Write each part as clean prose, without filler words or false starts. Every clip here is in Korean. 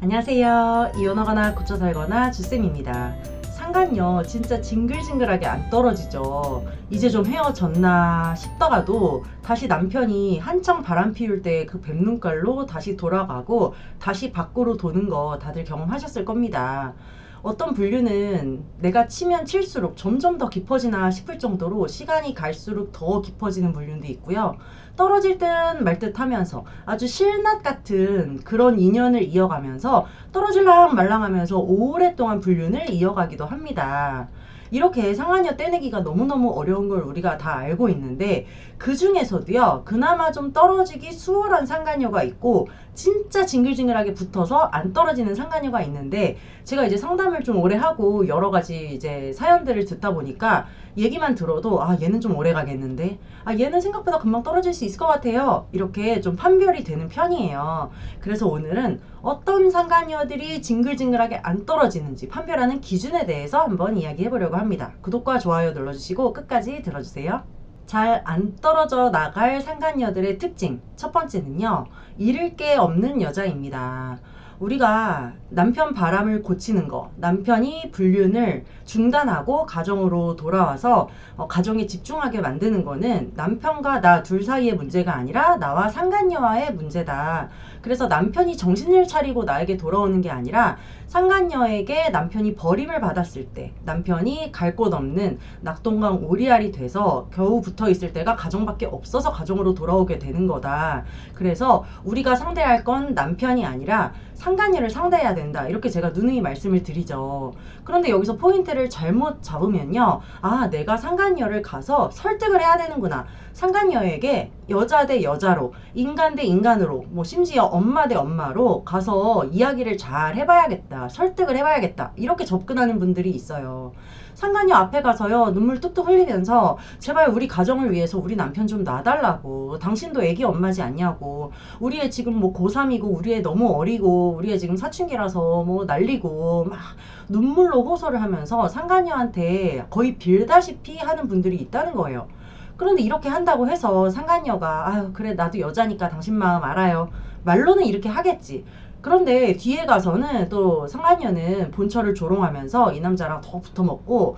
안녕하세요. 이혼하거나 고쳐 살거나 주쌤입니다. 상간녀 진짜 징글징글하게 안 떨어지죠. 이제 좀 헤어졌나 싶다가도 다시 남편이 한창 바람 피울 때 그 뱀눈깔로 다시 돌아가고 다시 밖으로 도는 거 다들 경험하셨을 겁니다. 어떤 분류는 내가 치면 칠수록 점점 더 깊어지나 싶을 정도로 시간이 갈수록 더 깊어지는 분류도 있고요. 떨어질 듯 말 듯 하면서 아주 실낱 같은 그런 인연을 이어가면서 떨어질랑 말랑 하면서 오랫동안 불륜을 이어가기도 합니다. 이렇게 상하녀 떼내기가 너무너무 어려운 걸 우리가 다 알고 있는데, 그 중에서도요 그나마 좀 떨어지기 수월한 상간녀가 있고 진짜 징글징글하게 붙어서 안 떨어지는 상간녀가 있는데, 제가 이제 상담을 좀 오래 하고 여러 가지 이제 사연들을 듣다 보니까 얘기만 들어도 아 얘는 좀 오래 가겠는데, 아 얘는 생각보다 금방 떨어질 수 있을 것 같아요, 이렇게 좀 판별이 되는 편이에요. 그래서 오늘은 어떤 상간녀들이 징글징글하게 안 떨어지는지 판별하는 기준에 대해서 한번 이야기해 보려고 합니다. 구독과 좋아요 눌러주시고 끝까지 들어주세요. 잘 안 떨어져 나갈 상간녀들의 특징 첫 번째는요, 잃을 게 없는 여자입니다. 우리가 남편 바람을 고치는 거, 남편이 불륜을 중단하고 가정으로 돌아와서 가정에 집중하게 만드는 거는 남편과 나 둘 사이의 문제가 아니라 나와 상간녀와의 문제다. 그래서 남편이 정신을 차리고 나에게 돌아오는 게 아니라 상간녀에게 남편이 버림을 받았을 때, 남편이 갈 곳 없는 낙동강 오리알이 돼서 겨우 붙어 있을 때가 가정밖에 없어서 가정으로 돌아오게 되는 거다. 그래서 우리가 상대할 건 남편이 아니라 상간녀를 상대해야 된다, 이렇게 제가 누누이 말씀을 드리죠. 그런데 여기서 포인트를 잘못 잡으면요, 아 내가 상간녀를 가서 설득을 해야 되는구나, 상간녀에게 여자 대 여자로, 인간 대 인간으로, 뭐 심지어 엄마 대 엄마로 가서 이야기를 잘 해봐야겠다, 설득을 해봐야겠다, 이렇게 접근하는 분들이 있어요. 상간녀 앞에 가서요 눈물 뚝뚝 흘리면서 제발 우리 가정을 위해서 우리 남편 좀 놔달라고, 당신도 애기 엄마지 않냐고, 우리 애 지금 뭐 고3이고 우리 애 너무 어리고 우리 애 지금 사춘기라서 뭐 난리고, 막 눈물로 호소를 하면서 상간녀한테 거의 빌다시피 하는 분들이 있다는 거예요. 그런데 이렇게 한다고 해서 상간녀가 아유 그래 나도 여자니까 당신 마음 알아요, 말로는 이렇게 하겠지. 그런데 뒤에 가서는 또 상간녀는 본처를 조롱하면서 이 남자랑 더 붙어먹고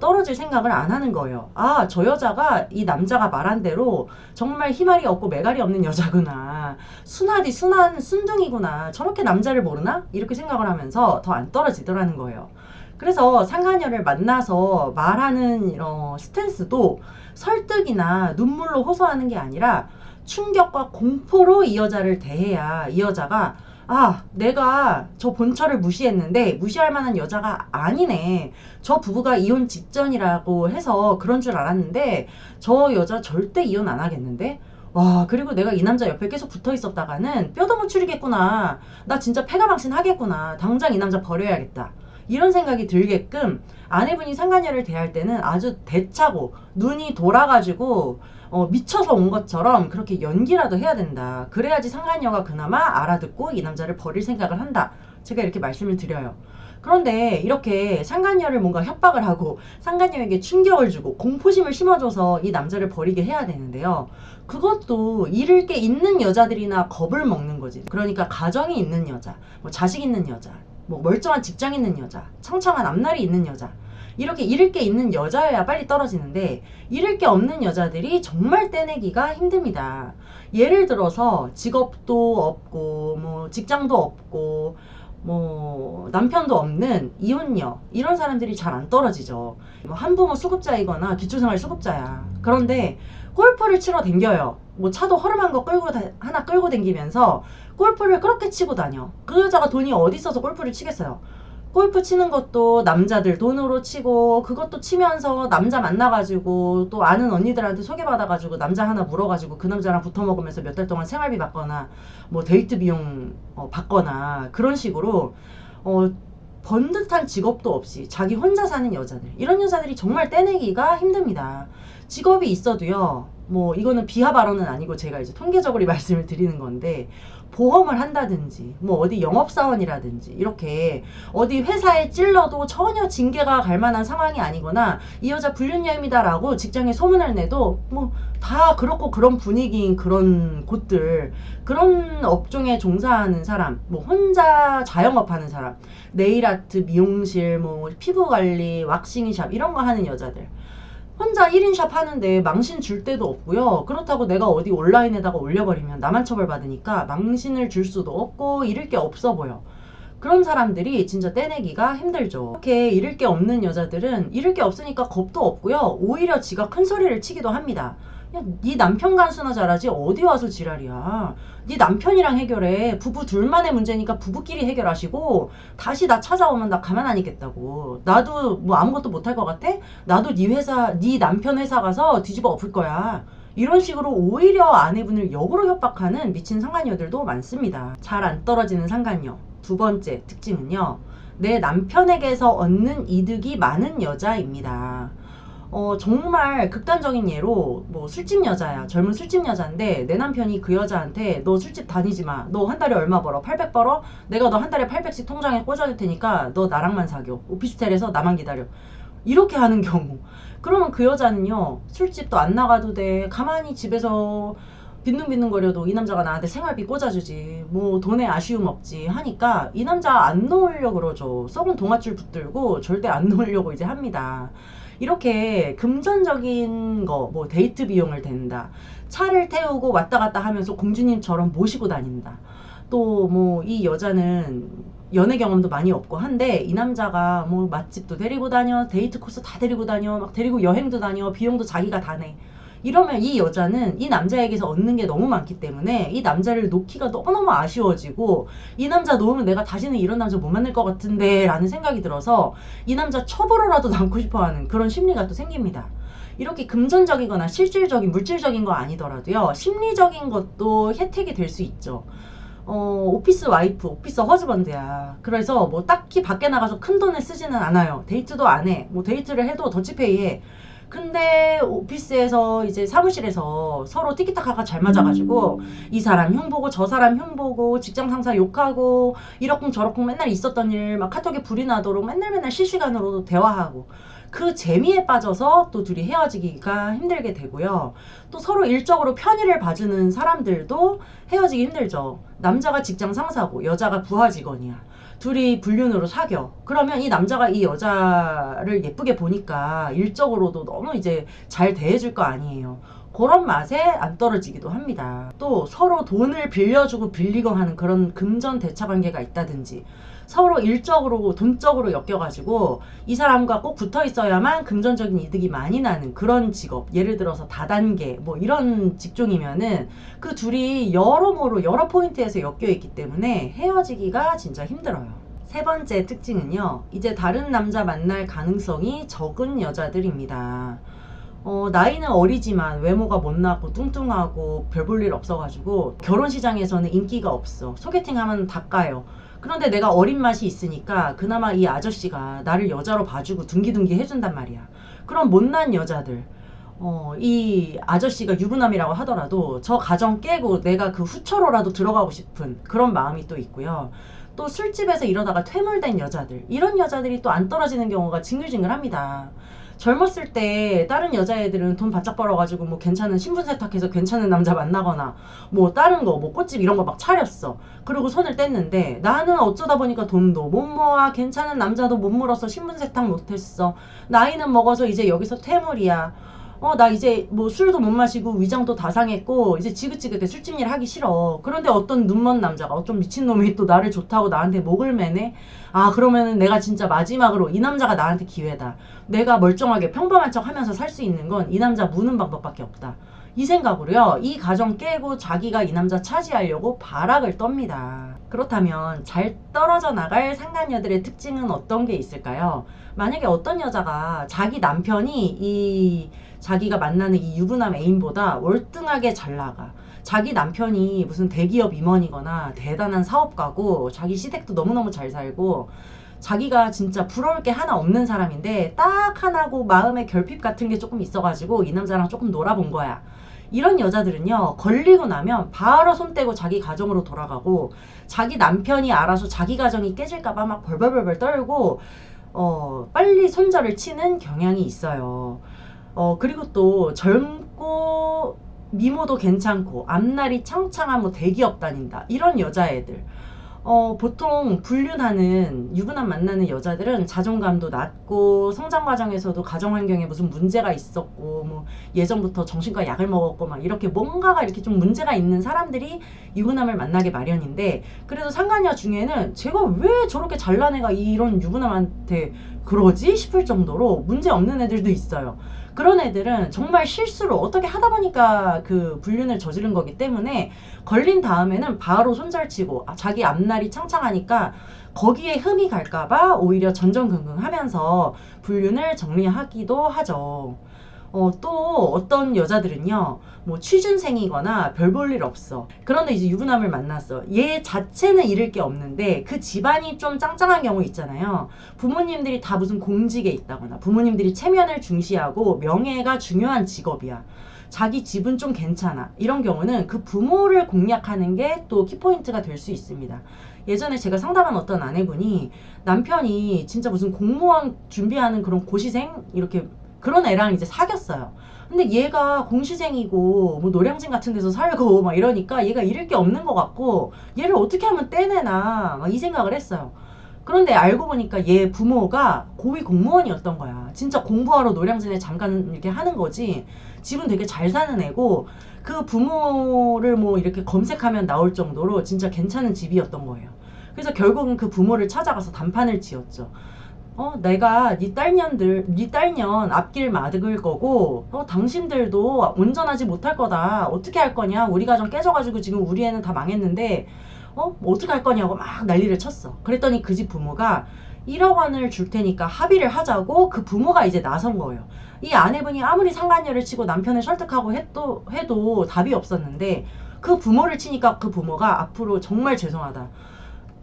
떨어질 생각을 안 하는 거예요. 아, 저 여자가 이 남자가 말한 대로 정말 희말이 없고 매갈이 없는 여자구나, 순하디 순한 순둥이구나, 저렇게 남자를 모르나? 이렇게 생각을 하면서 더 안 떨어지더라는 거예요. 그래서 상간녀를 만나서 말하는 스탠스도 설득이나 눈물로 호소하는 게 아니라 충격과 공포로 이 여자를 대해야 이 여자가 아 내가 저 본처를 무시했는데 무시할 만한 여자가 아니네, 저 부부가 이혼 직전이라고 해서 그런 줄 알았는데 저 여자 절대 이혼 안 하겠는데, 와 그리고 내가 이 남자 옆에 계속 붙어 있었다가는 뼈도 못 추리겠구나, 나 진짜 패가망신 하겠구나, 당장 이 남자 버려야겠다, 이런 생각이 들게끔 아내분이 상간녀를 대할 때는 아주 대차고 눈이 돌아가지고 미쳐서 온 것처럼 그렇게 연기라도 해야 된다. 그래야지 상간녀가 그나마 알아듣고 이 남자를 버릴 생각을 한다, 제가 이렇게 말씀을 드려요. 그런데 이렇게 상간녀를 뭔가 협박을 하고 상간녀에게 충격을 주고 공포심을 심어줘서 이 남자를 버리게 해야 되는데요, 그것도 잃을 게 있는 여자들이나 겁을 먹는 거지. 그러니까 가정이 있는 여자, 뭐 자식 있는 여자, 뭐 멀쩡한 직장 있는 여자, 창창한 앞날이 있는 여자, 이렇게 잃을 게 있는 여자여야 빨리 떨어지는데, 잃을 게 없는 여자들이 정말 떼내기가 힘듭니다. 예를 들어서 직업도 없고 뭐 직장도 없고 뭐 남편도 없는 이혼녀, 이런 사람들이 잘 안 떨어지죠. 뭐 한부모 수급자이거나 기초생활 수급자야. 그런데 골프를 치러 댕겨요. 뭐 차도 허름한 거 하나 끌고 댕기면서 골프를 그렇게 치고 다녀. 그 여자가 돈이 어디 있어서 골프를 치겠어요. 골프 치는 것도 남자들 돈으로 치고, 그것도 치면서 남자 만나가지고 또 아는 언니들한테 소개받아가지고 남자 하나 물어가지고 그 남자랑 붙어먹으면서 몇 달 동안 생활비 받거나 뭐 데이트 비용 받거나, 그런 식으로 번듯한 직업도 없이 자기 혼자 사는 여자들, 이런 여자들이 정말 떼내기가 힘듭니다. 직업이 있어도요, 뭐 이거는 비하 발언은 아니고 제가 이제 통계적으로 말씀을 드리는 건데, 보험을 한다든지 뭐 어디 영업사원이라든지 이렇게 어디 회사에 찔러도 전혀 징계가 갈 만한 상황이 아니거나 이 여자 불륜녀입니다라고 직장에 소문을 내도 뭐 다 그렇고 그런 분위기인 그런 곳들, 그런 업종에 종사하는 사람, 뭐 혼자 자영업하는 사람, 네일아트, 미용실, 뭐 피부관리, 왁싱샵 이런 거 하는 여자들, 혼자 1인 샵 하는데 망신 줄 데도 없고요. 그렇다고 내가 어디 온라인에다가 올려버리면 나만 처벌받으니까 망신을 줄 수도 없고 잃을 게 없어 보여. 그런 사람들이 진짜 떼내기가 힘들죠. 이렇게 잃을 게 없는 여자들은 잃을 게 없으니까 겁도 없고요. 오히려 지가 큰 소리를 치기도 합니다. 야, 네 남편 간수나 잘하지 어디 와서 지랄이야. 네 남편이랑 해결해. 부부 둘만의 문제니까 부부끼리 해결하시고 다시 나 찾아오면 나 가만 안 있겠다고. 나도 뭐 아무것도 못할 것 같아? 나도 네 회사, 네 남편 회사 가서 뒤집어 엎을 거야. 이런 식으로 오히려 아내분을 역으로 협박하는 미친 상간녀들도 많습니다. 잘 안 떨어지는 상간녀. 두 번째 특징은요, 내 남편에게서 얻는 이득이 많은 여자입니다. 정말 극단적인 예로 뭐 술집 여자야. 젊은 술집 여자인데 내 남편이 그 여자한테 너 술집 다니지 마. 너 한 달에 얼마 벌어? 800 벌어? 내가 너 한 달에 800씩 통장에 꽂아줄 테니까 너 나랑만 사겨. 오피스텔에서 나만 기다려. 이렇게 하는 경우. 그러면 그 여자는요, 술집도 안 나가도 돼. 가만히 집에서 빈둥빈둥거려도 이 남자가 나한테 생활비 꽂아주지. 뭐 돈에 아쉬움 없지 하니까 이 남자 안 놓으려고 그러죠. 썩은 동아줄 붙들고 절대 안 놓으려고 이제 합니다. 이렇게 금전적인 거, 뭐 데이트 비용을 댄다. 차를 태우고 왔다 갔다 하면서 공주님처럼 모시고 다닌다. 또 뭐 이 여자는 연애 경험도 많이 없고 한데 이 남자가 뭐 맛집도 데리고 다녀, 데이트 코스 다 데리고 다녀, 막 데리고 여행도 다녀, 비용도 자기가 다 내. 이러면 이 여자는 이 남자에게서 얻는 게 너무 많기 때문에 이 남자를 놓기가 너무너무 아쉬워지고, 이 남자 놓으면 내가 다시는 이런 남자 못 만날 것 같은데 라는 생각이 들어서 이 남자 첩으로라도 남고 싶어하는 그런 심리가 또 생깁니다. 이렇게 금전적이거나 실질적인 물질적인 거 아니더라도요, 심리적인 것도 혜택이 될 수 있죠. 오피스 와이프, 오피스 허즈번드야. 그래서 뭐 딱히 밖에 나가서 큰 돈을 쓰지는 않아요. 데이트도 안 해. 뭐 데이트를 해도 더치페이 해. 근데 오피스에서 이제 사무실에서 서로 티키타카가 잘 맞아가지고 이 사람 흉 보고 저 사람 흉 보고 직장 상사 욕하고 이러쿵저러쿵 맨날 있었던 일 막 카톡에 불이 나도록 맨날 실시간으로 대화하고, 그 재미에 빠져서 또 둘이 헤어지기가 힘들게 되고요. 또 서로 일적으로 편의를 봐주는 사람들도 헤어지기 힘들죠. 남자가 직장 상사고 여자가 부하 직원이야. 둘이 불륜으로 사겨. 그러면 이 남자가 이 여자를 예쁘게 보니까 일적으로도 너무 이제 잘 대해줄 거 아니에요. 그런 맛에 안 떨어지기도 합니다. 또 서로 돈을 빌려주고 빌리고 하는 그런 금전 대차 관계가 있다든지, 서로 일적으로 돈적으로 엮여가지고 이 사람과 꼭 붙어 있어야만 금전적인 이득이 많이 나는 그런 직업, 예를 들어서 다단계 뭐 이런 직종이면은 그 둘이 여러모로 여러 포인트에서 엮여 있기 때문에 헤어지기가 진짜 힘들어요. 세 번째 특징은요, 이제 다른 남자 만날 가능성이 적은 여자들입니다. 나이는 어리지만 외모가 못나고 뚱뚱하고 별 볼 일 없어가지고 결혼 시장에서는 인기가 없어. 소개팅 하면 다 까요. 그런데 내가 어린 맛이 있으니까 그나마 이 아저씨가 나를 여자로 봐주고 둥기둥기 해준단 말이야. 그럼 못난 여자들, 이 아저씨가 유부남이라고 하더라도 저 가정 깨고 내가 그 후처로라도 들어가고 싶은 그런 마음이 또 있고요. 또 술집에서 이러다가 퇴물된 여자들, 이런 여자들이 또 안 떨어지는 경우가 징글징글합니다. 젊었을 때 다른 여자애들은 돈 바짝 벌어가지고 뭐 괜찮은 신분 세탁해서 괜찮은 남자 만나거나 뭐 다른 거 뭐 꽃집 이런 거 막 차렸어. 그리고 손을 뗐는데 나는 어쩌다 보니까 돈도 못 모아, 괜찮은 남자도 못 물어서 신분 세탁 못했어. 나이는 먹어서 이제 여기서 퇴물이야. 나 이제 뭐 술도 못 마시고 위장도 다 상했고 이제 지긋지긋해, 술집 일 하기 싫어. 그런데 어떤 눈먼 남자가, 어떤 미친놈이 또 나를 좋다고 나한테 목을 매네. 아, 그러면은 내가 진짜 마지막으로 이 남자가 나한테 기회다. 내가 멀쩡하게 평범한 척 하면서 살 수 있는 건 이 남자 무는 방법밖에 없다. 이 생각으로요, 이 가정 깨고 자기가 이 남자 차지하려고 발악을 떱니다. 그렇다면 잘 떨어져 나갈 상간녀들의 특징은 어떤 게 있을까요? 만약에 어떤 여자가 자기 남편이 이 자기가 만나는 이 유부남 애인보다 월등하게 잘 나가. 자기 남편이 무슨 대기업 임원이거나 대단한 사업가고 자기 시댁도 너무너무 잘 살고 자기가 진짜 부러울 게 하나 없는 사람인데 딱 하나고 마음의 결핍 같은 게 조금 있어가지고 이 남자랑 조금 놀아본 거야. 이런 여자들은요, 걸리고 나면 바로 손 떼고 자기 가정으로 돌아가고, 자기 남편이 알아서 자기 가정이 깨질까봐 막 벌벌벌벌 떨고, 빨리 손절을 치는 경향이 있어요. 그리고 또 젊고 미모도 괜찮고 앞날이 창창한 뭐 대기업 다닌다 이런 여자애들, 보통 불륜하는 유부남 만나는 여자들은 자존감도 낮고 성장 과정에서도 가정 환경에 무슨 문제가 있었고 뭐 예전부터 정신과 약을 먹었고 막 이렇게 뭔가가 이렇게 좀 문제가 있는 사람들이 유부남을 만나게 마련인데, 그래도 상간녀 중에는 제가 왜 저렇게 잘난 애가 이런 유부남한테 그러지 싶을 정도로 문제 없는 애들도 있어요. 그런 애들은 정말 실수로 어떻게 하다 보니까 그 불륜을 저지른 거기 때문에 걸린 다음에는 바로 손절치고 자기 앞날이 창창하니까 거기에 흠이 갈까봐 오히려 전전긍긍하면서 불륜을 정리하기도 하죠. 또 어떤 여자들은요, 뭐 취준생이거나 별 볼 일 없어. 그런데 이제 유부남을 만났어. 얘 자체는 잃을 게 없는데 그 집안이 좀 짱짱한 경우 있잖아요. 부모님들이 다 무슨 공직에 있다거나 부모님들이 체면을 중시하고 명예가 중요한 직업이야. 자기 집은 좀 괜찮아. 이런 경우는 그 부모를 공략하는 게 또 키포인트가 될 수 있습니다. 예전에 제가 상담한 어떤 아내분이 남편이 진짜 무슨 공무원 준비하는 그런 고시생 이렇게 그런 애랑 이제 사귀었어요. 근데 얘가 공시생이고 뭐 노량진 같은 데서 살고 막 이러니까 얘가 잃을 게 없는 것 같고 얘를 어떻게 하면 떼내나 막 이 생각을 했어요. 그런데 알고 보니까 얘 부모가 고위 공무원이었던 거야. 진짜 공부하러 노량진에 잠깐 이렇게 하는 거지. 집은 되게 잘 사는 애고 그 부모를 뭐 이렇게 검색하면 나올 정도로 진짜 괜찮은 집이었던 거예요. 그래서 결국은 그 부모를 찾아가서 단판을 지었죠. 내가 네 딸년 앞길 막을 거고, 당신들도 운전하지 못할 거다. 어떻게 할 거냐? 우리 가정 깨져가지고 지금 우리 애는 다 망했는데, 뭐 어떻게 할 거냐고 막 난리를 쳤어. 그랬더니 그 집 부모가 1억 원을 줄 테니까 합의를 하자고 그 부모가 이제 나선 거예요. 이 아내분이 아무리 상간녀를 치고 남편을 설득하고 해도 답이 없었는데, 그 부모를 치니까 그 부모가 앞으로 정말 죄송하다.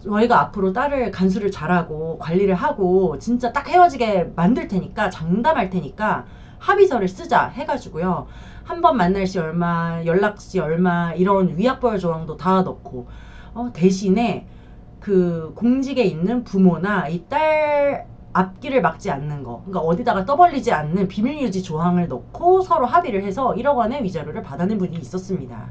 저희가 앞으로 딸을 간수를 잘하고 관리를 하고 진짜 딱 헤어지게 만들 테니까 장담할 테니까 합의서를 쓰자 해가지고요. 한 번 만날 시 얼마, 연락 시 얼마 이런 위약부활 조항도 다 넣고 대신에 그 공직에 있는 부모나 이 딸 앞길을 막지 않는 거, 그러니까 어디다가 떠벌리지 않는 비밀유지 조항을 넣고 서로 합의를 해서 1억 원의 위자료를 받아낸 분이 있었습니다.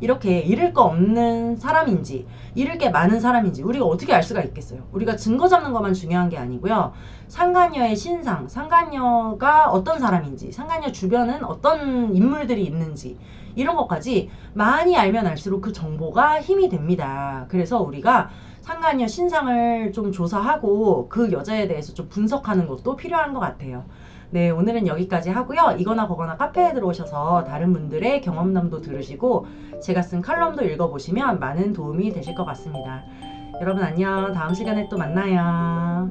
이렇게 잃을 거 없는 사람인지 잃을 게 많은 사람인지 우리가 어떻게 알 수가 있겠어요. 우리가 증거 잡는 것만 중요한 게 아니고요. 상간녀의 신상, 상간녀가 어떤 사람인지, 상간녀 주변은 어떤 인물들이 있는지 이런 것까지 많이 알면 알수록 그 정보가 힘이 됩니다. 그래서 우리가 상간녀 신상을 좀 조사하고 그 여자에 대해서 좀 분석하는 것도 필요한 것 같아요. 네, 오늘은 여기까지 하고요. 이거나 거거나 카페에 들어오셔서 다른 분들의 경험담도 들으시고 제가 쓴 칼럼도 읽어보시면 많은 도움이 되실 것 같습니다. 여러분 안녕. 다음 시간에 또 만나요.